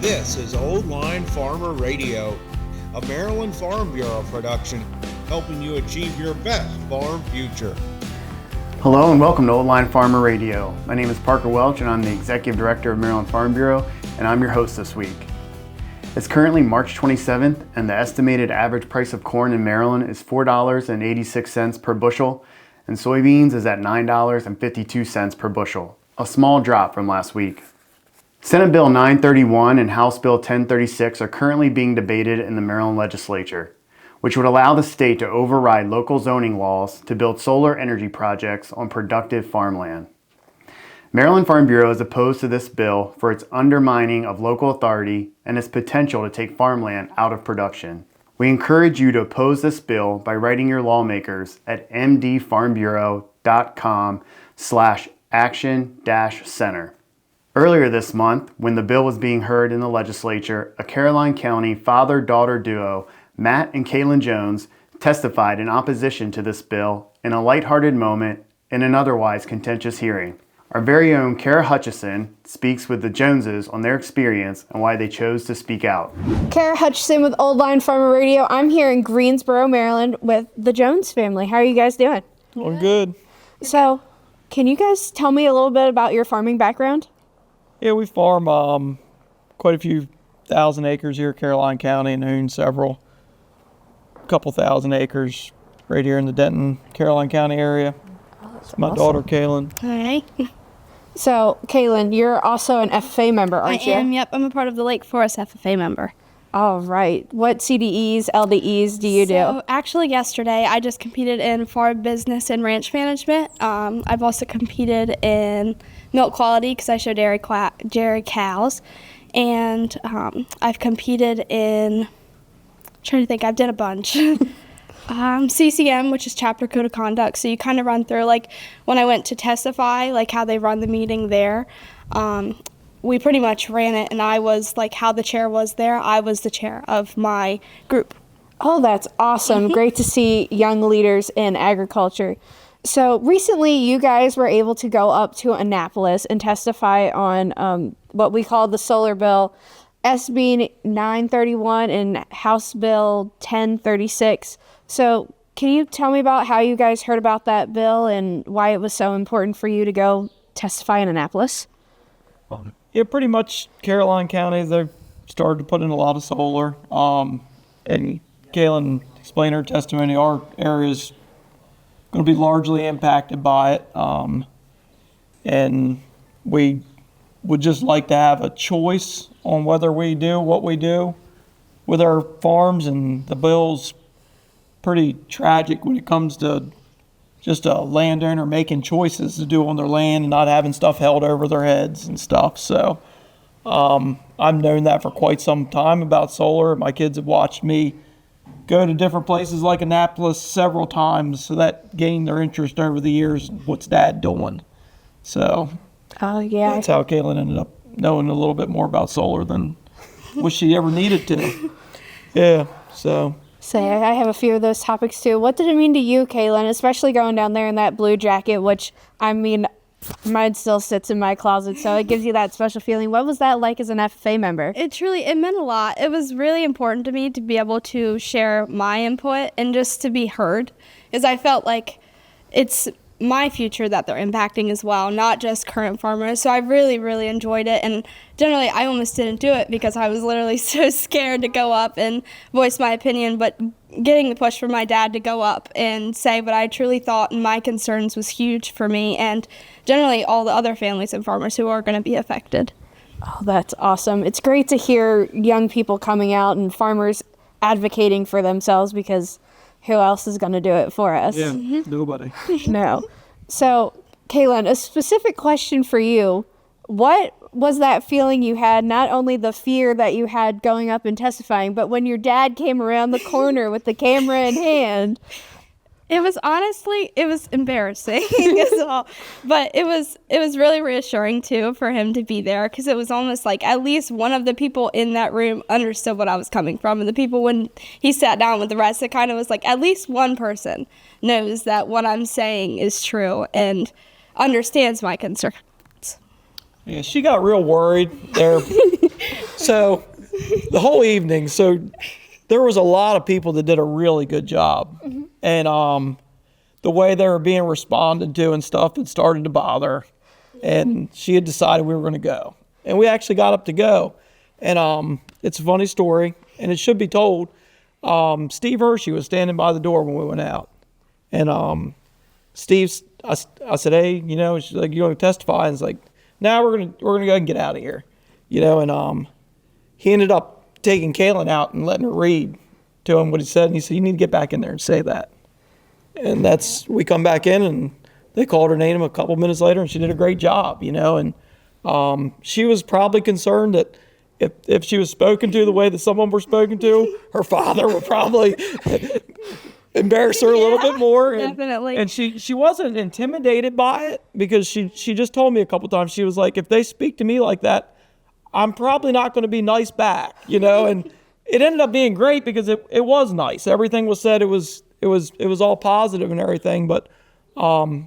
This is Old Line Farmer Radio, a Maryland Farm Bureau production, helping you achieve your best farm future. Hello and welcome to Old Line Farmer Radio. My name is Parker Welch and I'm the Executive Director of Maryland Farm Bureau, and I'm your host this week. It's currently March 27th and the estimated average price of corn in Maryland is $4.86 per bushel, and soybeans is at $9.52 per bushel, a small drop from last week. Senate Bill 931 and House Bill 1036 are currently being debated in the Maryland legislature, which would allow the state to override local zoning laws to build solar energy projects on productive farmland. Maryland Farm Bureau is opposed to this bill for its undermining of local authority and its potential to take farmland out of production. We encourage you to oppose this bill by writing your lawmakers at mdfarmbureau.com/action-center. Earlier this month, when the bill was being heard in the legislature, a Caroline County father-daughter duo, Matt and Kaylyn Jones, testified in opposition to this bill in a lighthearted moment in an otherwise contentious hearing. Our very own Kara Hutchison speaks with the Joneses on their experience and why they chose to speak out. Kara Hutchison with Old Line Farmer Radio. I'm here in Greensboro, Maryland with the Jones family. How are you guys doing? Doing good. So, can you guys tell me a little bit about your farming background? Yeah, we farm quite a few thousand acres here in Caroline County and own several, couple thousand acres right here in the Denton, Caroline County area. It's my daughter, Kaylyn. Hi. So, Kaylyn, you're also an FFA member, aren't you? I am, yep. I'm a part of the Lake Forest FFA member. All right. What CDEs, LDEs do you do? So, actually, yesterday, I just competed in farm business and ranch management. I've also competed in milk quality because I show dairy cows. And I've competed in, I'm trying to think, I've done a bunch. CCM, which is chapter code of conduct. So you kind of run through, like, when I went to testify, like how they run the meeting there. We pretty much ran it, and I was, like, how the chair was there. I was the chair of my group. Oh, that's awesome. Mm-hmm. Great to see young leaders in agriculture. So recently you guys were able to go up to Annapolis and testify on what we call the solar bill, SB 931 and House Bill 1036. So can you tell me about how you guys heard about that bill and why it was so important for you to go testify in Annapolis? Yeah, pretty much Caroline County, they started to put in a lot of solar. And Kaylyn explained her testimony. Our area's going to be largely impacted by it. And we would just like to have a choice on whether we do what we do with our farms, and the bill's pretty tragic when it comes to just a landowner making choices to do on their land and not having stuff held over their heads and stuff. So I've known that for quite some time about solar. My kids have watched me go to different places like Annapolis several times, so that gained their interest over the years. What's Dad doing? So yeah, that's how Kaylyn ended up knowing a little bit more about solar than what she ever needed to. Yeah, so. Say, I have a few of those topics too. What did it mean to you, Kaylyn, especially going down there in that blue jacket, which, I mean, mine still sits in my closet, so it gives you that special feeling. What was that like as an FFA member? It meant a lot. It was really important to me to be able to share my input and just to be heard, because I felt like it's my future that they're impacting as well, not just current farmers. So I really, really enjoyed it. And generally, I almost didn't do it because I was literally so scared to go up and voice my opinion. But getting the push from my dad to go up and say what I truly thought and my concerns was huge for me and generally all the other families and farmers who are going to be affected. Oh, that's awesome. It's great to hear young people coming out and farmers advocating for themselves, because who else is going to do it for us? Yeah, nobody. No. So, Kaylyn, a specific question for you. What was that feeling you had, not only the fear that you had going up and testifying, but when your dad came around the corner with the camera in hand? It was embarrassing as well, but it was really reassuring too for him to be there, because it was almost like at least one of the people in that room understood what I was coming from, and the people when he sat down with the rest, it kind of was like at least one person knows that what I'm saying is true and understands my concerns. Yeah, she got real worried there. So the whole evening, so there was a lot of people that did a really good job. And the way they were being responded to and stuff had started to bother. And she had decided we were going to go. And we actually got up to go. And it's a funny story, and it should be told. Steve Hershey was standing by the door when we went out. And I said, hey, she's like, you going to testify? And it's like, now we're gonna go ahead and get out of here. And he ended up taking Kaylyn out and letting her read to him what he said. And he said, you need to get back in there and say that. And we come back in, and they called her name a couple minutes later, and she did a great job, and she was probably concerned that if she was spoken to the way that someone were spoken to, her father would probably embarrass her a little bit more. Definitely. And she wasn't intimidated by it, because she just told me a couple times, she was like, if they speak to me like that, I'm probably not going to be nice back, and it ended up being great because it was nice. Everything was said. It was all positive and everything, but I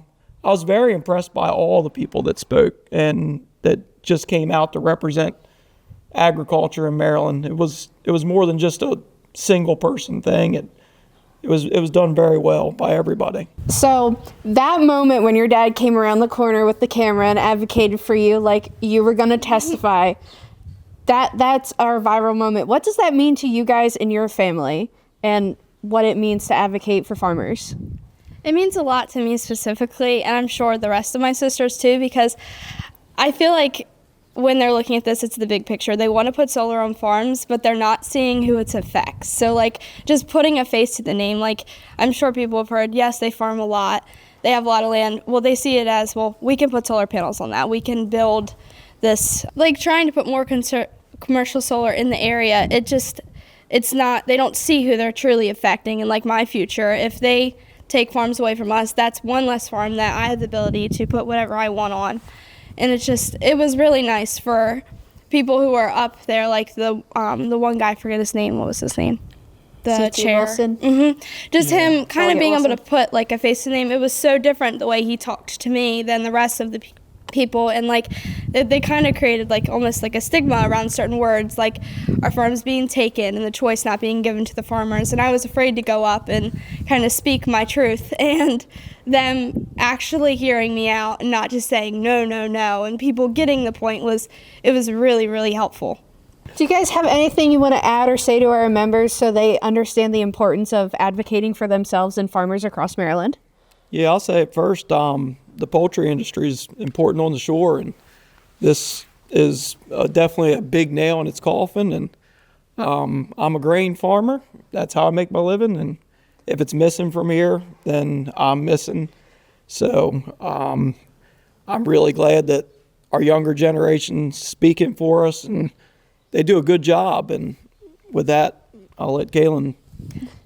was very impressed by all the people that spoke and that just came out to represent agriculture in Maryland. It was more than just a single person thing. It was done very well by everybody. So that moment when your dad came around the corner with the camera and advocated for you like you were going to testify, that's our viral moment. What does that mean to you guys and your family, and what it means to advocate for farmers? It means a lot to me specifically, and I'm sure the rest of my sisters too, because I feel like when they're looking at this, it's the big picture. They want to put solar on farms, but they're not seeing who it affects. So just putting a face to the name, I'm sure people have heard, yes, they farm a lot, they have a lot of land. Well, they see it as, well, we can put solar panels on that. We can build this, trying to put more commercial solar in the area. It's not, they don't see who they're truly affecting. And my future, if they take farms away from us, that's one less farm that I have the ability to put whatever I want on. And it was really nice for people who are up there, the one guy, I forget his name. What was his name? The C.T. chair. Wilson. Just him kind of being Wilson. able to put a face to the name. It was so different the way he talked to me than the rest of the people. And they kind of created almost a stigma around certain words, our farms being taken and the choice not being given to the farmers. And I was afraid to go up and kind of speak my truth, and them actually hearing me out and not just saying no, no, no, and people getting the point was really, really helpful. Do you guys have anything you want to add or say to our members so they understand the importance of advocating for themselves and farmers across Maryland? Yeah, I'll say it first. The poultry industry is important on the shore, and this is definitely a big nail in its coffin. And I'm a grain farmer. That's how I make my living. And if it's missing from here, then I'm missing. So I'm really glad that our younger generation's speaking for us, and they do a good job. And with that, I'll let Kaylyn.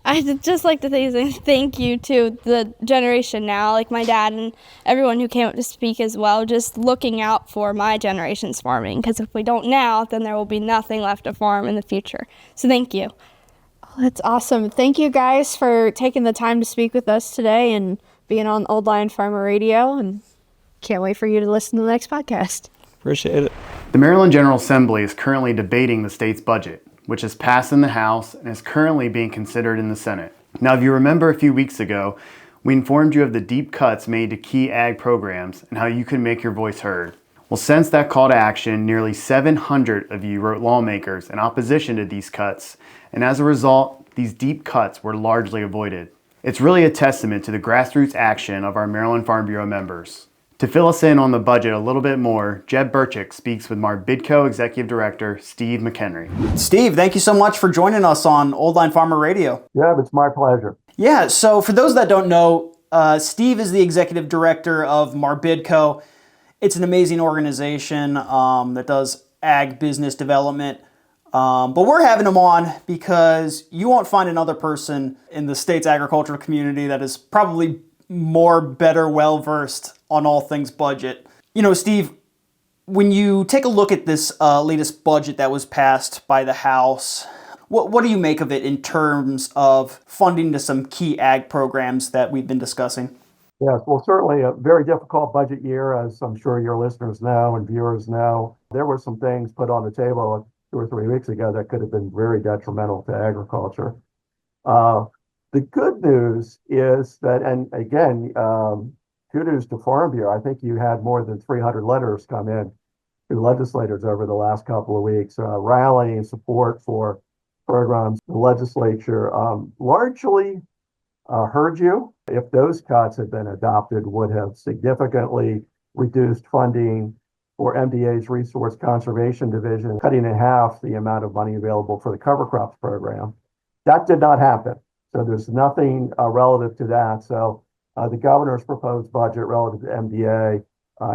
I'd just like to say thank you to the generation now, my dad and everyone who came up to speak as well, just looking out for my generation's farming, because if we don't now, then there will be nothing left to farm in the future. So thank you. Oh, that's awesome. Thank you guys for taking the time to speak with us today and being on Old Line Farmer Radio, and can't wait for you to listen to the next podcast. Appreciate it. The Maryland General Assembly is currently debating the state's budget, which is passed in the House and is currently being considered in the Senate. Now, if you remember a few weeks ago, we informed you of the deep cuts made to key ag programs and how you can make your voice heard. Well, since that call to action, nearly 700 of you wrote lawmakers in opposition to these cuts, and as a result, these deep cuts were largely avoided. It's really a testament to the grassroots action of our Maryland Farm Bureau members. To fill us in on the budget a little bit more, Jeb Burchick speaks with MARBIDCO Executive Director Steve McHenry. Steve, thank you so much for joining us on Old Line Farmer Radio. Yeah, it's my pleasure. Yeah, so for those that don't know, Steve is the Executive Director of MARBIDCO. It's an amazing organization that does ag business development. But we're having him on because you won't find another person in the state's agricultural community that is probably better well-versed on all things budget. Steve, when you take a look at this latest budget that was passed by the House, what do you make of it in terms of funding to some key ag programs that we've been discussing? Yes, well, certainly a very difficult budget year, as I'm sure your listeners know and viewers know. There were some things put on the table 2 or 3 weeks ago that could have been very detrimental to agriculture. The good news is that, and again, kudos to Farm Bureau. I think you had more than 300 letters come in to legislators over the last couple of weeks, rallying support for programs. The legislature largely heard you. If those cuts had been adopted, would have significantly reduced funding for MDA's Resource Conservation Division, cutting in half the amount of money available for the cover crops program. That did not happen. So there's nothing relative to that. So the governor's proposed budget relative to MDA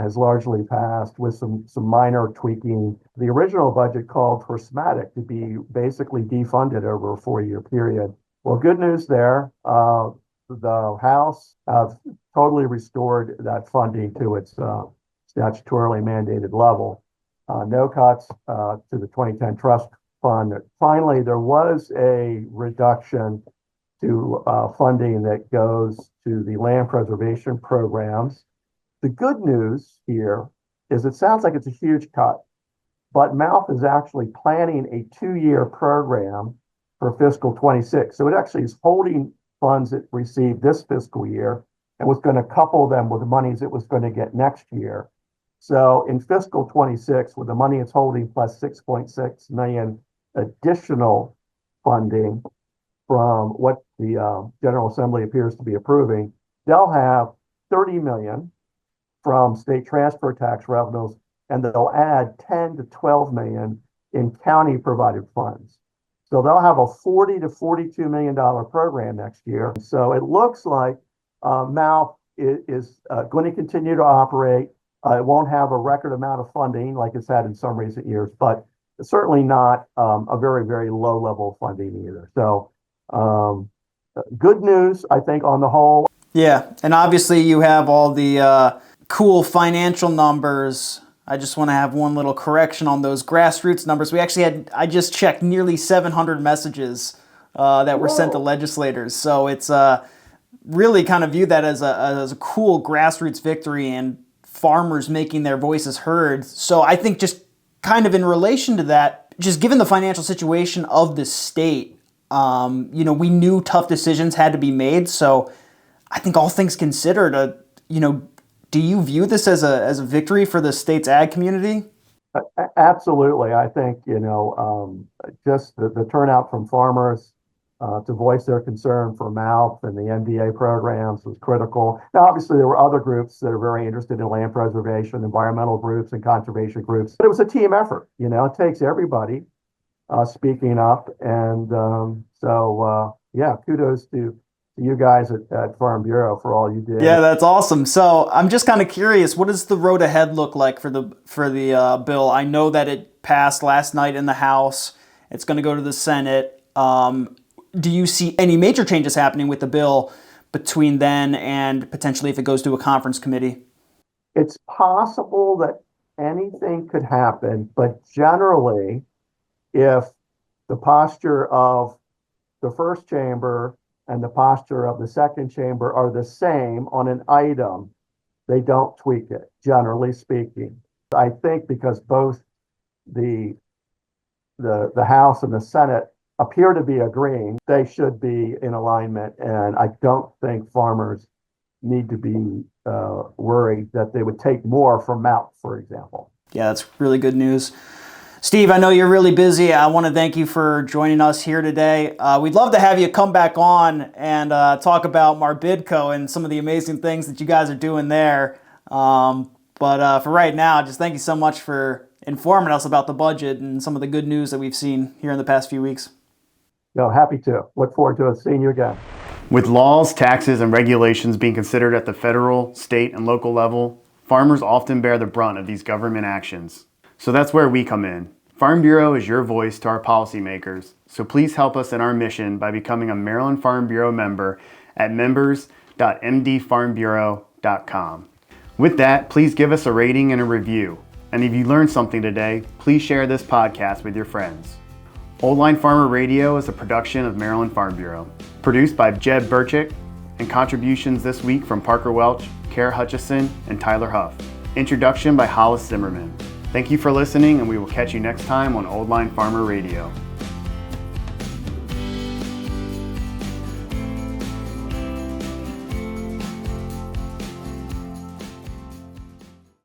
has largely passed with some minor tweaking. The original budget called for SMATIC to be basically defunded over a 4-year period. Well, good news there. The House totally restored that funding to its statutorily mandated level. No cuts to the 2010 trust fund. Finally, there was a reduction to funding that goes to the land preservation programs. The good news here is it sounds like it's a huge cut, but MALF is actually planning a 2-year program for fiscal 26. So it actually is holding funds it received this fiscal year and was going to couple them with the monies it was going to get next year. So in fiscal 26, with the money it's holding plus 6.6 million additional funding from what the General Assembly appears to be approving, they'll have 30 million from state transfer tax revenues, and they'll add 10 to 12 million in county provided funds. So they'll have a $40 to $42 million program next year. So it looks like MALF is going to continue to operate. It won't have a record amount of funding like it's had in some recent years, but certainly not a very, very low level of funding either. So good news, I think, on the whole. Yeah, and obviously you have all the cool financial numbers. I just want to have one little correction on those grassroots numbers. We actually had, I just checked, nearly 700 messages that were sent to legislators. So it's really kind of viewed that as a cool grassroots victory and farmers making their voices heard. So I think just kind of in relation to that, just given the financial situation of the state, we knew tough decisions had to be made. So I think all things considered, do you view this as a victory for the state's ag community? Absolutely. I think, just the turnout from farmers to voice their concern for MALF and the MDA programs was critical. Now, obviously, there were other groups that are very interested in land preservation, environmental groups and conservation groups. But it was a team effort. It takes everybody speaking up. And kudos to you guys at Farm Bureau for all you did. Yeah, that's awesome. So I'm just kind of curious, what does the road ahead look like for the bill? I know that it passed last night in the House. It's going to go to the Senate. Do you see any major changes happening with the bill between then and potentially if it goes to a conference committee? It's possible that anything could happen, but generally, if the posture of the first chamber and the posture of the second chamber are the same on an item, they don't tweak it, generally speaking. I think because both the House and the Senate appear to be agreeing, they should be in alignment. And I don't think farmers need to be worried that they would take more from MALF, for example. Yeah, that's really good news. Steve, I know you're really busy. I want to thank you for joining us here today. We'd love to have you come back on and talk about MARBIDCO and some of the amazing things that you guys are doing there. But for right now, just thank you so much for informing us about the budget and some of the good news that we've seen here in the past few weeks. No, happy to. Look forward to seeing you again. With laws, taxes, and regulations being considered at the federal, state, and local level, farmers often bear the brunt of these government actions. So that's where we come in. Farm Bureau is your voice to our policymakers, so please help us in our mission by becoming a Maryland Farm Bureau member at members.mdfarmbureau.com. With that, please give us a rating and a review. And if you learned something today, please share this podcast with your friends. Old Line Farmer Radio is a production of Maryland Farm Bureau, produced by Jeb Burchick, and contributions this week from Parker Welch, Kara Hutchison, and Tyler Huff. Introduction by Hollis Zimmerman. Thank you for listening, and we will catch you next time on Old Line Farmer Radio.